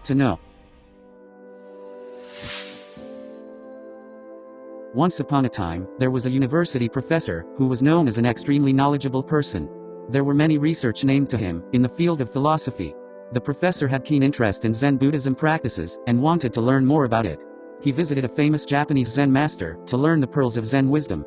to know. Once upon a time, there was a university professor who was known as an extremely knowledgeable person. There were many research named to him in the field of philosophy. The professor had keen interest in Zen Buddhism practices and wanted to learn more about it. He visited a famous Japanese Zen master to learn the pearls of Zen wisdom.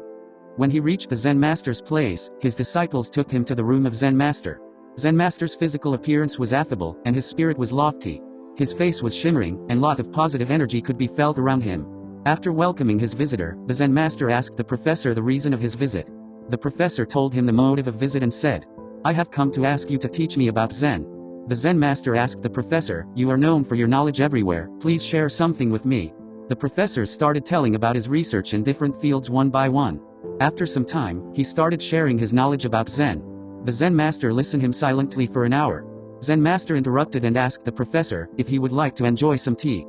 When he reached the Zen master's place, his disciples took him to the room of Zen master. Zen master's physical appearance was affable and his spirit was lofty. His face was shimmering and lot of positive energy could be felt around him. After welcoming his visitor, the Zen master asked the professor the reason of his visit. The professor told him the motive of visit and said, "I have come to ask you to teach me about Zen." The Zen master asked the professor, "You are known for your knowledge everywhere, please share something with me." The professor started telling about his research in different fields one by one. After some time, he started sharing his knowledge about Zen. The Zen master listened him silently for an hour. Zen master interrupted and asked the professor if he would like to enjoy some tea.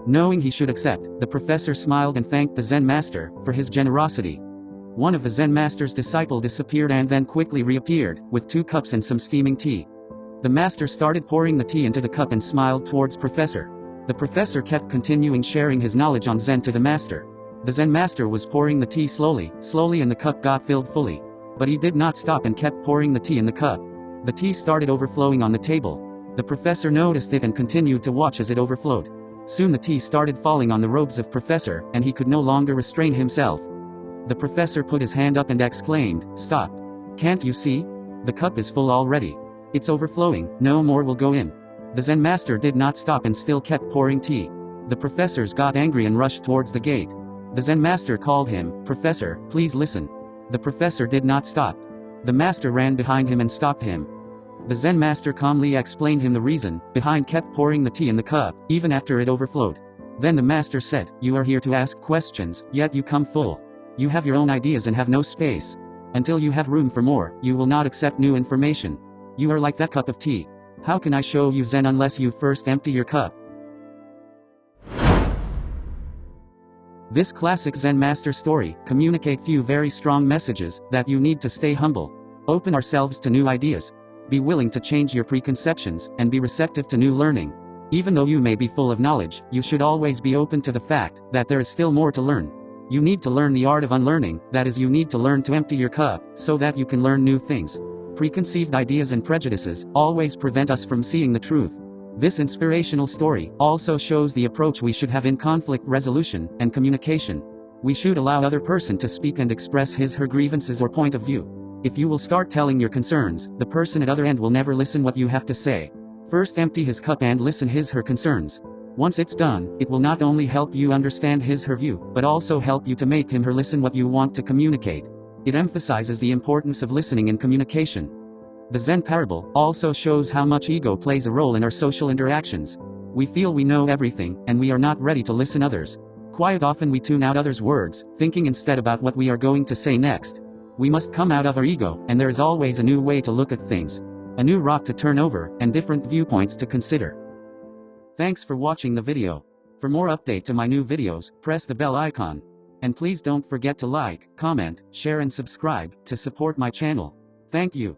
Knowing he should accept, the professor smiled and thanked the Zen master for his generosity. One of the Zen master's disciples disappeared and then quickly reappeared, with 2 cups and some steaming tea. The master started pouring the tea into the cup and smiled towards professor. The professor kept continuing sharing his knowledge on Zen to the master. The Zen master was pouring the tea slowly and the cup got filled fully. But he did not stop and kept pouring the tea in the cup. The tea started overflowing on the table. The professor noticed it and continued to watch as it overflowed. Soon the tea started falling on the robes of professor, and he could no longer restrain himself. The professor put his hand up and exclaimed, "Stop! Can't you see? The cup is full already. It's overflowing, no more will go in." The Zen master did not stop and still kept pouring tea. The professors got angry and rushed towards the gate. The Zen master called him, "Professor, please listen." The professor did not stop. The master ran behind him and stopped him. The Zen master calmly explained him the reason behind kept pouring the tea in the cup, even after it overflowed. Then the master said, "You are here to ask questions, yet you come full. You have your own ideas and have no space. Until you have room for more, you will not accept new information. You are like that cup of tea. How can I show you Zen unless you first empty your cup?" This classic Zen master story communicates few very strong messages that you need to stay humble, open ourselves to new ideas, be willing to change your preconceptions, and be receptive to new learning. Even though you may be full of knowledge, you should always be open to the fact that there is still more to learn. You need to learn the art of unlearning, that is, you need to learn to empty your cup, so that you can learn new things. Preconceived ideas and prejudices always prevent us from seeing the truth. This inspirational story also shows the approach we should have in conflict resolution and communication. We should allow other person to speak and express his/her grievances or point of view. If you will start telling your concerns, the person at other end will never listen what you have to say. First empty his cup and listen his/her concerns. Once it's done, it will not only help you understand his/her view, but also help you to make him/her listen what you want to communicate. It emphasizes the importance of listening in communication. The Zen parable also shows how much ego plays a role in our social interactions. We feel we know everything, and we are not ready to listen others. Quite often we tune out others' words, thinking instead about what we are going to say next. We must come out of our ego, and there is always a new way to look at things. A new rock to turn over, and different viewpoints to consider. Thanks for watching the video. For more update to my new videos, press the bell icon. And please don't forget to like, comment, share and subscribe to support my channel. Thank you.